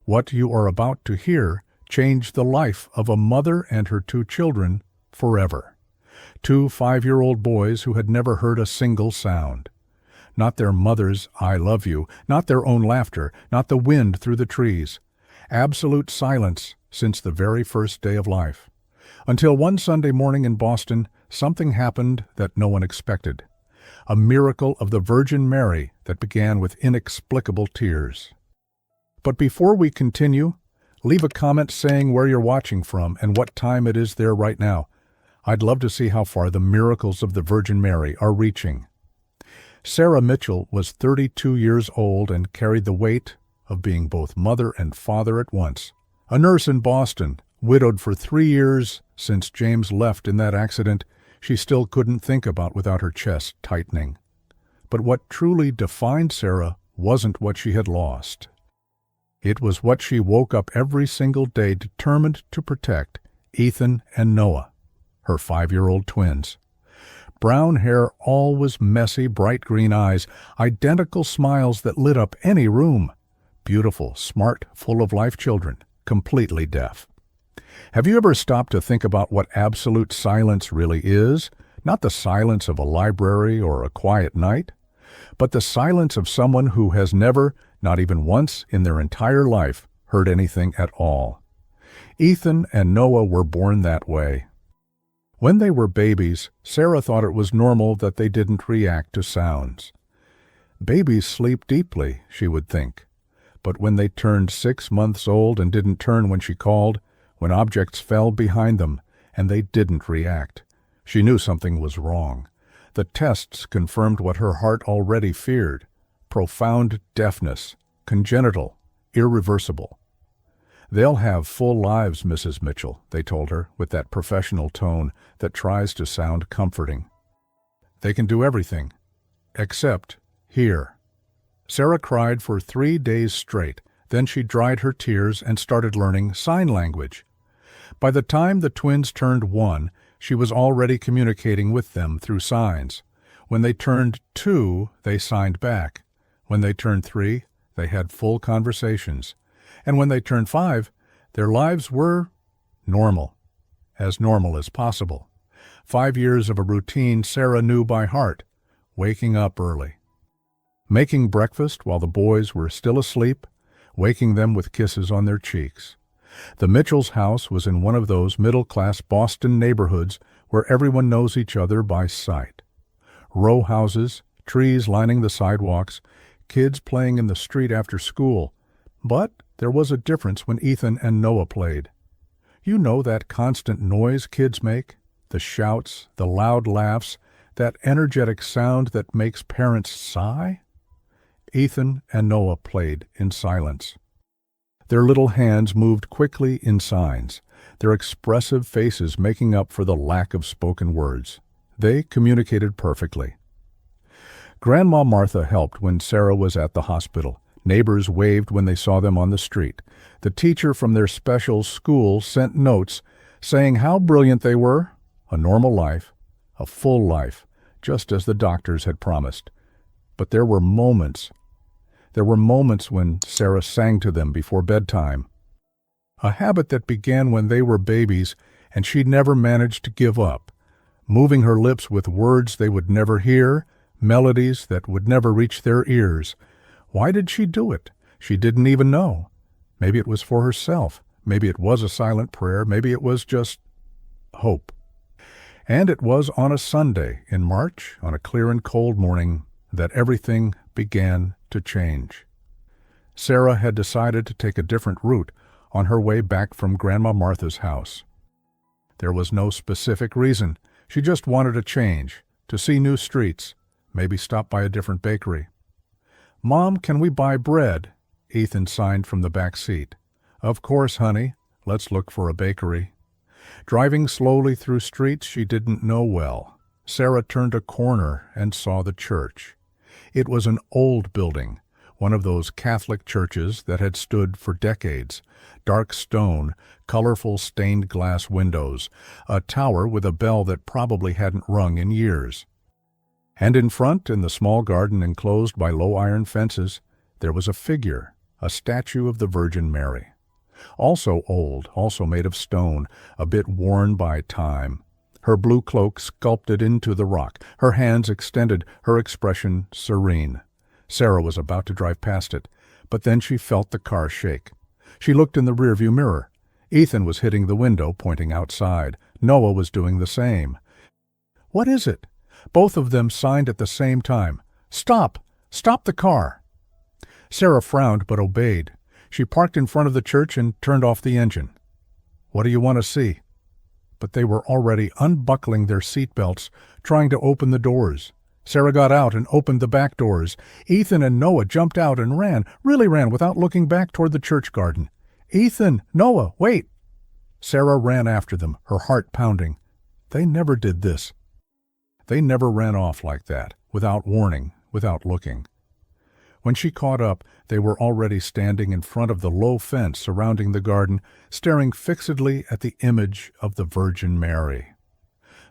What you are about to hear changed the life of a mother and her two children forever. Two 5-year-old boys who had never heard a single sound. Not their mother's "I love you," not their own laughter, not the wind through the trees. Absolute silence since the very first day of life. Until one Sunday morning in Boston, something happened that no one expected. A miracle of the Virgin Mary that began with inexplicable tears. But before we continue, leave a comment saying where you're watching from and what time it is there right now. I'd love to see how far the miracles of the Virgin Mary are reaching. Sarah Mitchell was 32 years old and carried the weight of being both mother and father at once. A nurse in Boston, widowed for 3 years since James left in that accident, she still couldn't think about without her chest tightening. But what truly defined Sarah wasn't what she had lost. It was what she woke up every single day determined to protect: Ethan and Noah, her 5-year-old twins. Brown hair, always messy, bright green eyes, identical smiles that lit up any room. Beautiful, smart, full of life children, completely deaf. Have you ever stopped to think about what absolute silence really is? Not the silence of a library or a quiet night, but the silence of someone who has never, not even once in their entire life, heard anything at all. Ethan and Noah were born that way. When they were babies, Sarah thought it was normal that they didn't react to sounds. Babies sleep deeply, she would think. But when they turned 6 months old and didn't turn when she called, when objects fell behind them and they didn't react, she knew something was wrong. The tests confirmed what her heart already feared: profound deafness, congenital, irreversible. "They'll have full lives, Mrs. Mitchell," they told her with that professional tone that tries to sound comforting. "They can do everything, except hear." Sarah cried for 3 days straight. Then she dried her tears and started learning sign language. By the time the twins turned 1, she was already communicating with them through signs. When they turned 2, they signed back. When they turned 3, they had full conversations. And when they turned 5, their lives were normal as possible. 5 years of a routine Sarah knew by heart: waking up early, making breakfast while the boys were still asleep, waking them with kisses on their cheeks. The Mitchells' house was in one of those middle-class Boston neighborhoods where everyone knows each other by sight. Row houses, trees lining the sidewalks, kids playing in the street after school. But there was a difference when Ethan and Noah played. You know that constant noise kids make? The shouts, the loud laughs, that energetic sound that makes parents sigh? Ethan and Noah played in silence. Their little hands moved quickly in signs, their expressive faces making up for the lack of spoken words. They communicated perfectly. Grandma Martha helped when Sarah was at the hospital. Neighbors waved when they saw them on the street. The teacher from their special school sent notes saying how brilliant they were. A normal life, a full life, just as the doctors had promised. But there were moments when Sarah sang to them before bedtime. A habit that began when they were babies, and she never managed to give up. Moving her lips with words they would never hear, melodies that would never reach their ears. Why did she do it? She didn't even know. Maybe it was for herself. Maybe it was a silent prayer. Maybe it was just hope. And it was on a Sunday in March, on a clear and cold morning, that everything began to change. Sarah had decided to take a different route on her way back from Grandma Martha's house. There was no specific reason. She just wanted a change, to see new streets, maybe stop by a different bakery. "Mom, can we buy bread?" Ethan signed from the back seat. "Of course, honey. Let's look for a bakery." Driving slowly through streets she didn't know well, Sarah turned a corner and saw the church. It was an old building, one of those Catholic churches that had stood for decades. Dark stone, colorful stained glass windows, a tower with a bell that probably hadn't rung in years. And in front, in the small garden enclosed by low iron fences, there was a figure, a statue of the Virgin Mary. Also old, also made of stone, a bit worn by time. Her blue cloak sculpted into the rock, her hands extended, her expression serene. Sarah was about to drive past it, but then she felt the car shake. She looked in the rearview mirror. Ethan was hitting the window, pointing outside. Noah was doing the same. "What is it?" Both of them signed at the same time. "Stop! Stop the car!" Sarah frowned but obeyed. She parked in front of the church and turned off the engine. "What do you want to see?" But they were already unbuckling their seat belts, trying to open the doors. Sarah got out and opened the back doors. Ethan and Noah jumped out and ran, really ran, without looking back toward the church garden. "Ethan! Noah! Wait!" Sarah ran after them, her heart pounding. They never did this. They never ran off like that, without warning, without looking. When she caught up, they were already standing in front of the low fence surrounding the garden, staring fixedly at the image of the Virgin Mary.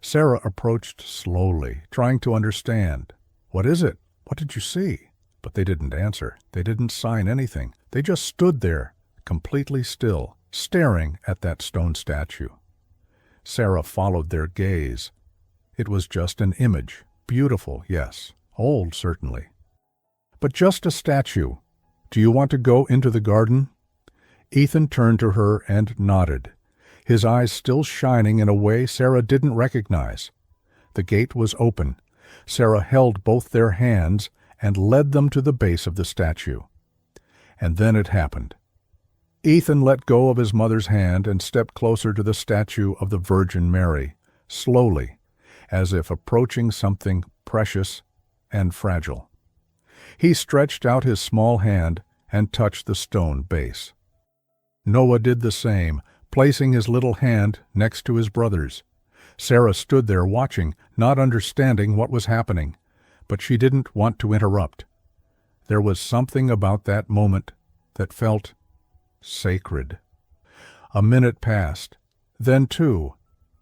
Sarah approached slowly, trying to understand. "What is it? What did you see?" But they didn't answer. They didn't sign anything. They just stood there, completely still, staring at that stone statue. Sarah followed their gaze. It was just an image. Beautiful, yes. Old, certainly. But just a statue. "Do you want to go into the garden?" Ethan turned to her and nodded, his eyes still shining in a way Sarah didn't recognize. The gate was open. Sarah held both their hands and led them to the base of the statue. And then it happened. Ethan let go of his mother's hand and stepped closer to the statue of the Virgin Mary, slowly, as if approaching something precious and fragile. He stretched out his small hand and touched the stone base. Noah did the same, placing his little hand next to his brother's. Sarah stood there watching, not understanding what was happening, but she didn't want to interrupt. There was something about that moment that felt sacred. A minute passed. Then two.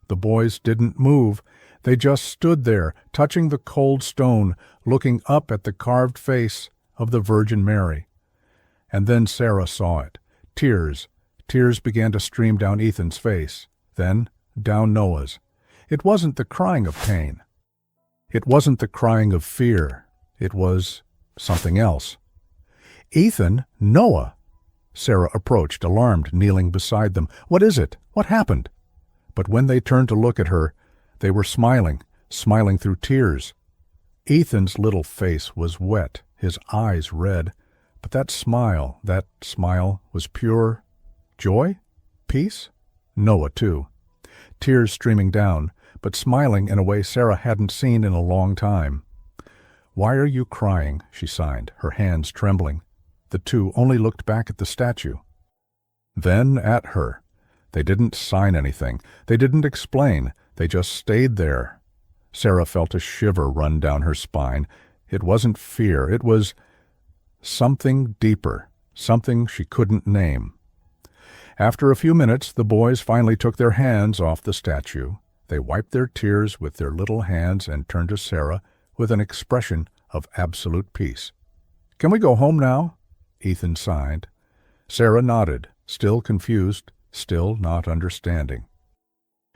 The boys didn't move. They just stood there, touching the cold stone, looking up at the carved face of the Virgin Mary. And then Sarah saw it. Tears began to stream down Ethan's face, then down Noah's. It wasn't the crying of pain. It wasn't the crying of fear. It was something else. "Ethan, Noah!" Sarah approached, alarmed, kneeling beside them. "What is it? What happened?" But when they turned to look at her, they were smiling through tears. Ethan's little face was wet, his eyes red, but that smile was pure joy? Peace? Noah, too. Tears streaming down, but smiling in a way Sarah hadn't seen in a long time. "Why are you crying?" she signed, her hands trembling. The two only looked back at the statue. Then at her. They didn't sign anything. They didn't explain. They just stayed there. Sarah felt a shiver run down her spine. It wasn't fear. It was something deeper, something she couldn't name. After a few minutes, the boys finally took their hands off the statue. They wiped their tears with their little hands and turned to Sarah with an expression of absolute peace. "Can we go home now?" Ethan signed. Sarah nodded, still confused, still not understanding.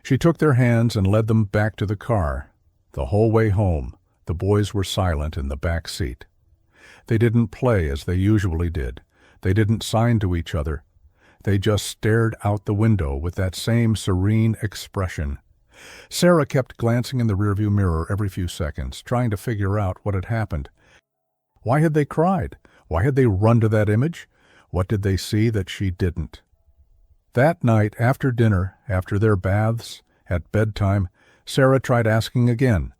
She took their hands and led them back to the car. The whole way home, the boys were silent in the back seat. They didn't play as they usually did. They didn't sign to each other. They just stared out the window with that same serene expression. Sarah kept glancing in the rearview mirror every few seconds, trying to figure out what had happened. Why had they cried? Why had they run to that image? What did they see that she didn't? That night, after dinner, after their baths, at bedtime, Sarah tried asking again,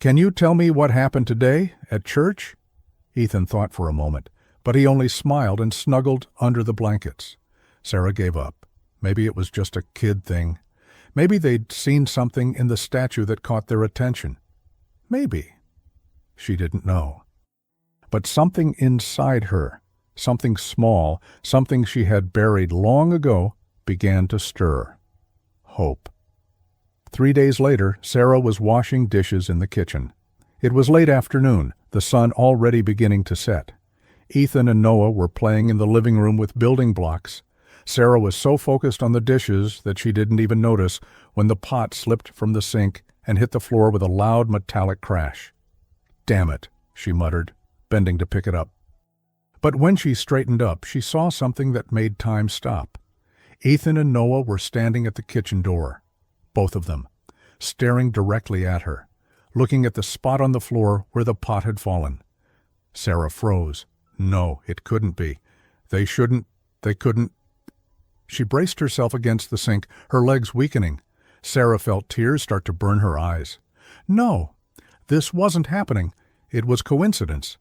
"Can you tell me what happened today, at church?" Ethan thought for a moment, but he only smiled and snuggled under the blankets. Sarah gave up. Maybe it was just a kid thing. Maybe they'd seen something in the statue that caught their attention. Maybe. She didn't know. But something inside her, something small, something she had buried long ago, began to stir. Hope. 3 days later, Sarah was washing dishes in the kitchen. It was late afternoon, the sun already beginning to set. Ethan and Noah were playing in the living room with building blocks. Sarah was so focused on the dishes that she didn't even notice when the pot slipped from the sink and hit the floor with a loud metallic crash. "Damn it," she muttered, bending to pick it up. But when she straightened up, she saw something that made time stop. Ethan and Noah were standing at the kitchen door, both of them, staring directly at her, looking at the spot on the floor where the pot had fallen. Sarah froze. No, it couldn't be. They couldn't. She braced herself against the sink, her legs weakening. Sarah felt tears start to burn her eyes. No, this wasn't happening. It was coincidence.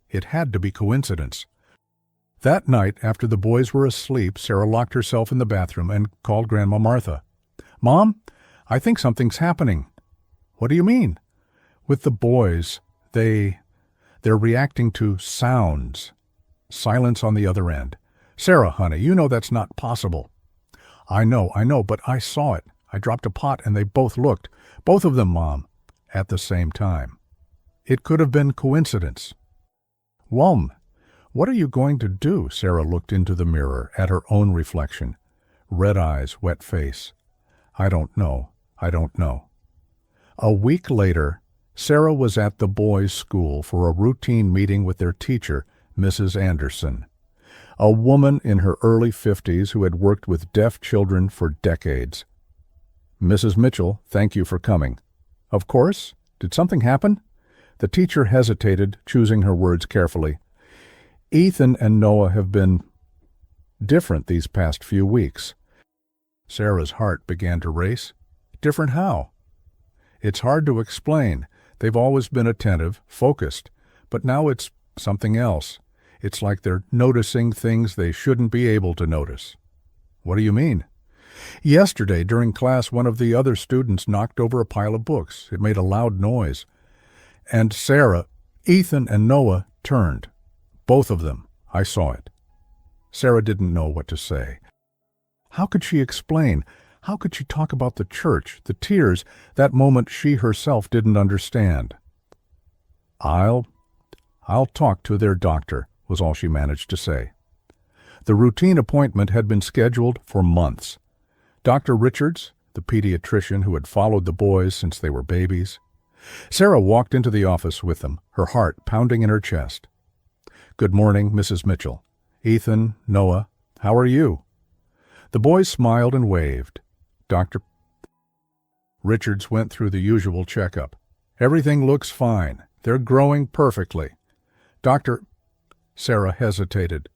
It had to be coincidence. That night, after the boys were asleep, Sarah locked herself in the bathroom and called Grandma Martha. "Mom, I think something's happening." "What do you mean?" "With the boys. They're reacting to sounds." Silence on the other end. "Sarah, honey, you know that's not possible." I know, but I saw it. I dropped a pot and they both looked. Both of them, Mom, at the same time. It could have been coincidence." "Wom, what are you going to do?" Sarah looked into the mirror at her own reflection. Red eyes, wet face. I don't know. A week later, Sarah was at the boys' school for a routine meeting with their teacher, Mrs. Anderson, a woman in her early 50s who had worked with deaf children for decades. "Mrs. Mitchell, thank you for coming." "Of course. Did something happen?" The teacher hesitated, choosing her words carefully. "Ethan and Noah have been different these past few weeks." Sarah's heart began to race. "Different how?" "It's hard to explain. They've always been attentive, focused, but now it's something else. It's like they're noticing things they shouldn't be able to notice." "What do you mean?" "Yesterday, during class, one of the other students knocked over a pile of books. It made a loud noise. And Sarah, Ethan and Noah turned. Both of them. I saw it." Sarah didn't know what to say. How could she explain? How could she talk about the church, the tears, that moment she herself didn't understand? I'll talk to their doctor," was all she managed to say. The routine appointment had been scheduled for months. Dr. Richards, the pediatrician who had followed the boys since they were babies. Sarah walked into the office with them, her heart pounding in her chest. "Good morning, Mrs. Mitchell. Ethan, Noah, how are you?" The boys smiled and waved. Dr. Richards went through the usual checkup. "Everything looks fine. They're growing perfectly." Sarah hesitated.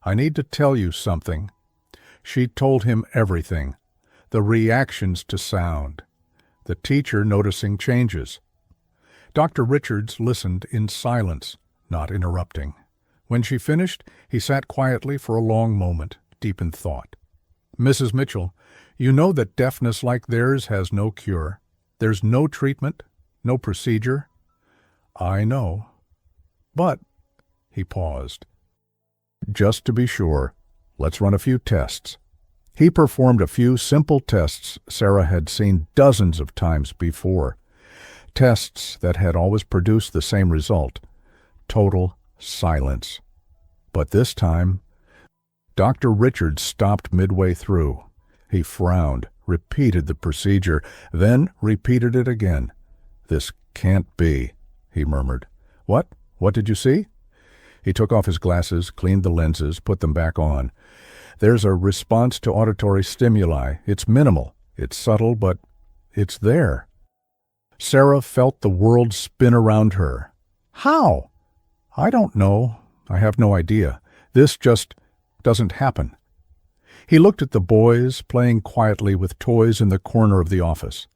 "I need to tell you something." She told him everything. The reactions to sound. The teacher noticing changes. Dr. Richards listened in silence, not interrupting. When she finished, he sat quietly for a long moment, deep in thought. "Mrs. Mitchell, you know that deafness like theirs has no cure. There's no treatment, no procedure." "I know. But," he paused, "just to be sure, let's run a few tests." He performed a few simple tests Sarah had seen dozens of times before. Tests that had always produced the same result: total silence. But this time, Dr. Richards stopped midway through. He frowned, repeated the procedure, then repeated it again. "This can't be," he murmured. What? What did you see?" He took off his glasses, cleaned the lenses, put them back on. "There's a response to auditory stimuli. It's minimal. It's subtle, but it's there." Sarah felt the world spin around her. "How?" "I don't know. I have no idea. This just doesn't happen." He looked at the boys playing quietly with toys in the corner of the office.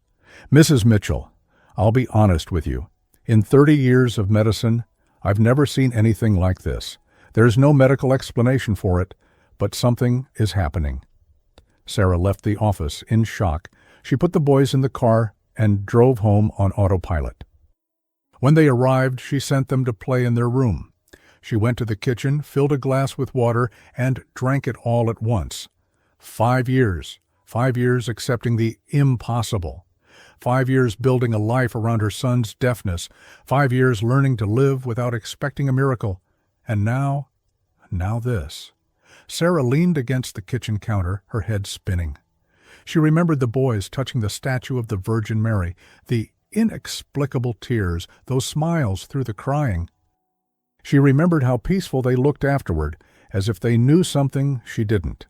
"Mrs. Mitchell, I'll be honest with you. In 30 years of medicine, I've never seen anything like this. There's no medical explanation for it, but something is happening." Sarah left the office in shock. She put the boys in the car and drove home on autopilot. When they arrived, she sent them to play in their room. She went to the kitchen, filled a glass with water, and drank it all at once. 5 years. 5 years accepting the impossible. 5 years building a life around her son's deafness. 5 years learning to live without expecting a miracle. And now, now this. Sarah leaned against the kitchen counter, her head spinning. She remembered the boys touching the statue of the Virgin Mary, the inexplicable tears, those smiles through the crying. She remembered how peaceful they looked afterward, as if they knew something she didn't.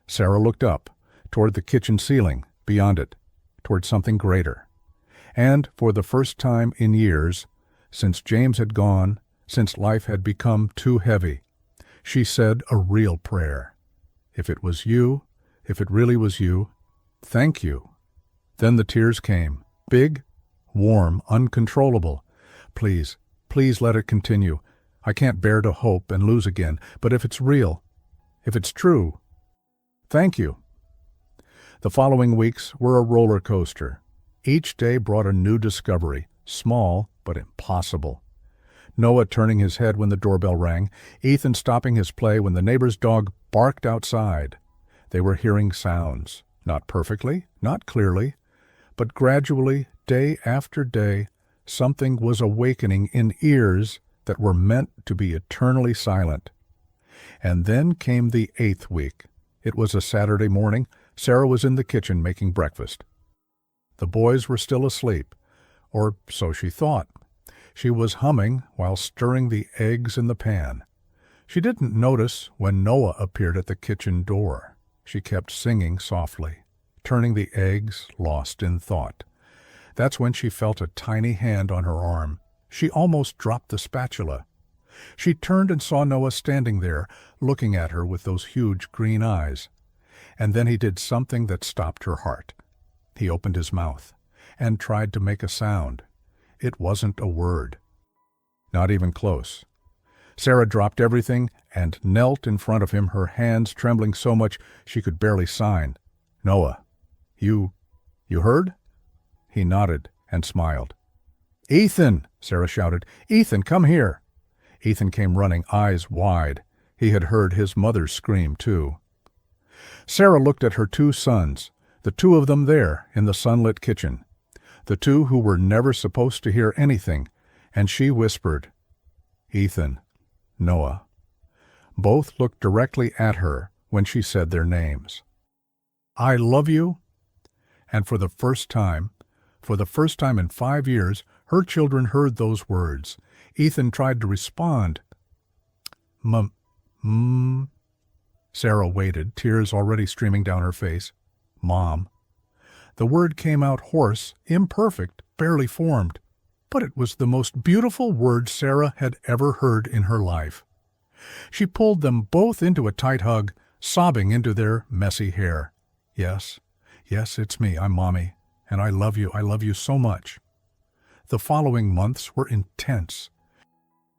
Sarah looked up, toward the kitchen ceiling, beyond it, toward something greater. And for the first time in years, since James had gone, since life had become too heavy, she said a real prayer. If it was you, if it really was you, thank you. Then the tears came, big, warm, uncontrollable. Please, please let it continue. I can't bear to hope and lose again, but if it's real, if it's true, thank you. The following weeks were a roller coaster. Each day brought a new discovery, small but impossible. Noah turning his head when the doorbell rang, Ethan stopping his play when the neighbor's dog barked outside. They were hearing sounds, not perfectly, not clearly, but gradually, day after day, something was awakening in ears that were meant to be eternally silent. And then came the 8th week. It was a Saturday morning. Sarah was in the kitchen making breakfast. The boys were still asleep, or so she thought. She was humming while stirring the eggs in the pan. She didn't notice when Noah appeared at the kitchen door. She kept singing softly, turning the eggs, lost in thought. That's when she felt a tiny hand on her arm. She almost dropped the spatula. She turned and saw Noah standing there, looking at her with those huge green eyes. And then he did something that stopped her heart. He opened his mouth and tried to make a sound. It wasn't a word. Not even close. Sarah dropped everything and knelt in front of him, her hands trembling so much she could barely sign. "Noah, you heard?" He nodded and smiled. "Ethan!" Sarah shouted. "Ethan, come here!" Ethan came running, eyes wide. He had heard his mother scream, too. Sarah looked at her 2 sons, the 2 of them there in the sunlit kitchen, the 2 who were never supposed to hear anything, and she whispered, "Ethan, Noah." Both looked directly at her when she said their names. "I love you." And for the first time in 5 years, her children heard those words. Ethan tried to respond. Sarah waited, tears already streaming down her face. "Mom." The word came out hoarse, imperfect, barely formed. But it was the most beautiful word Sarah had ever heard in her life. She pulled them both into a tight hug, sobbing into their messy hair. Yes, it's me, I'm Mommy, and I love you so much." The following months were intense.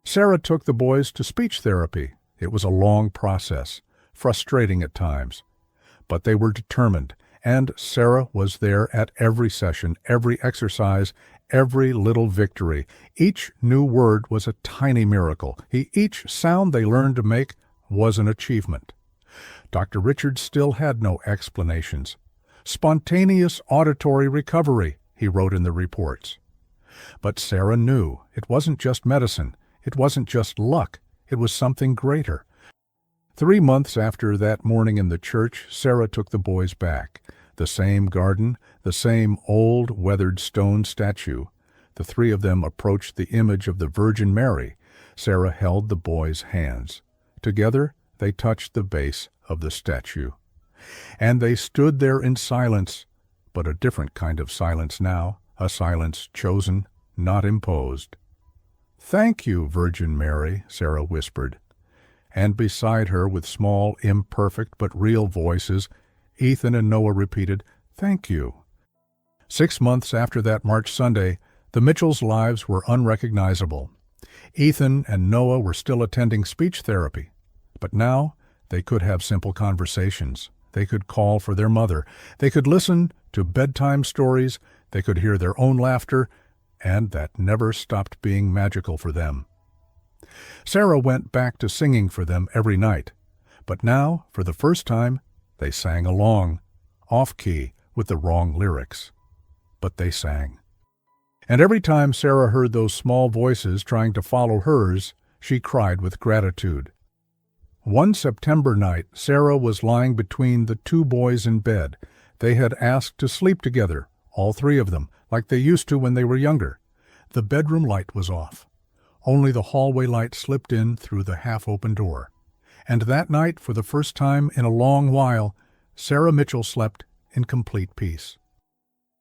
Sarah took the boys to speech therapy. It was a long process, frustrating at times. But they were determined, and Sarah was there at every session, every exercise, every little victory. Each new word was a tiny miracle. Each sound they learned to make was an achievement. Dr. Richards still had no explanations. "Spontaneous auditory recovery," he wrote in the reports. But Sarah knew it wasn't just medicine. It wasn't just luck. It was something greater. 3 months after that morning in the church, Sarah took the boys back. The same garden, the same old, weathered stone statue. The 3 of them approached the image of the Virgin Mary. Sarah held the boys' hands. Together, they touched the base of the statue. And they stood there in silence, but a different kind of silence now, a silence chosen, not imposed. "Thank you, Virgin Mary," Sarah whispered. And beside her, with small, imperfect but real voices, Ethan and Noah repeated, "Thank you." 6 months after that March Sunday, the Mitchells' lives were unrecognizable. Ethan and Noah were still attending speech therapy, but now they could have simple conversations. They could call for their mother. They could listen to bedtime stories. They could hear their own laughter, and that never stopped being magical for them. Sarah went back to singing for them every night, but now, for the first time, they sang along, off-key, with the wrong lyrics. But they sang. And every time Sarah heard those small voices trying to follow hers, she cried with gratitude. One September night, Sarah was lying between the two boys in bed. They had asked to sleep together, all three of them, like they used to when they were younger. The bedroom light was off. Only the hallway light slipped in through the half-open door. And that night, for the first time in a long while, Sarah Mitchell slept in complete peace.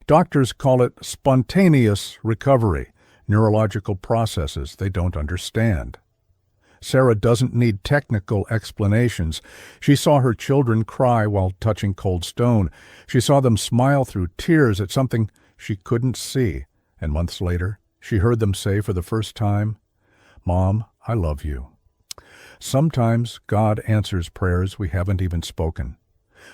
Doctors call it spontaneous recovery, neurological processes they don't understand. Sarah doesn't need technical explanations. She saw her children cry while touching cold stone. She saw them smile through tears at something she couldn't see. And months later, she heard them say for the first time, "Mom, I love you." Sometimes God answers prayers we haven't even spoken.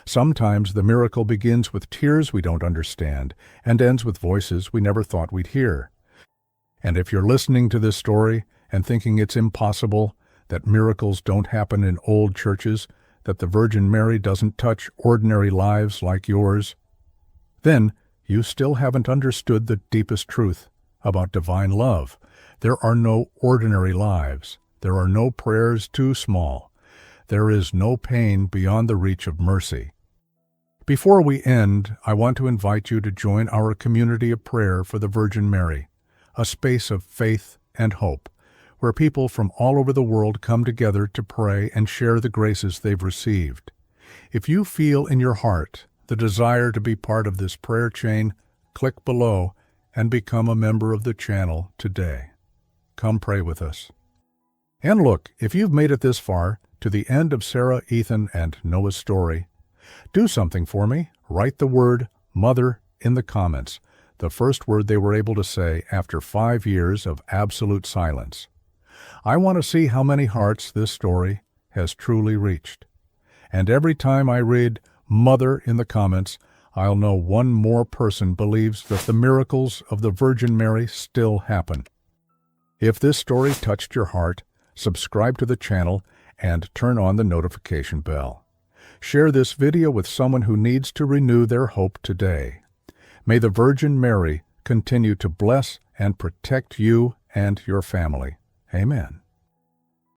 Sometimes the miracle begins with tears we don't understand and ends with voices we never thought we'd hear. And if you're listening to this story and thinking it's impossible, that miracles don't happen in old churches, that the Virgin Mary doesn't touch ordinary lives like yours, then you still haven't understood the deepest truth about divine love. There are no ordinary lives. There are no prayers too small. There is no pain beyond the reach of mercy. Before we end, I want to invite you to join our community of prayer for the Virgin Mary, a space of faith and hope, where people from all over the world come together to pray and share the graces they've received. If you feel in your heart the desire to be part of this prayer chain, click below and become a member of the channel today. Come pray with us. And look, if you've made it this far, to the end of Sarah, Ethan, and Noah's story, do something for me. Write the word "mother" in the comments, the first word they were able to say after 5 years of absolute silence. I want to see how many hearts this story has truly reached. And every time I read "mother" in the comments, I'll know one more person believes that the miracles of the Virgin Mary still happen. If this story touched your heart, subscribe to the channel and turn on the notification bell. Share this video with someone who needs to renew their hope today. May the Virgin Mary continue to bless and protect you and your family. Amen.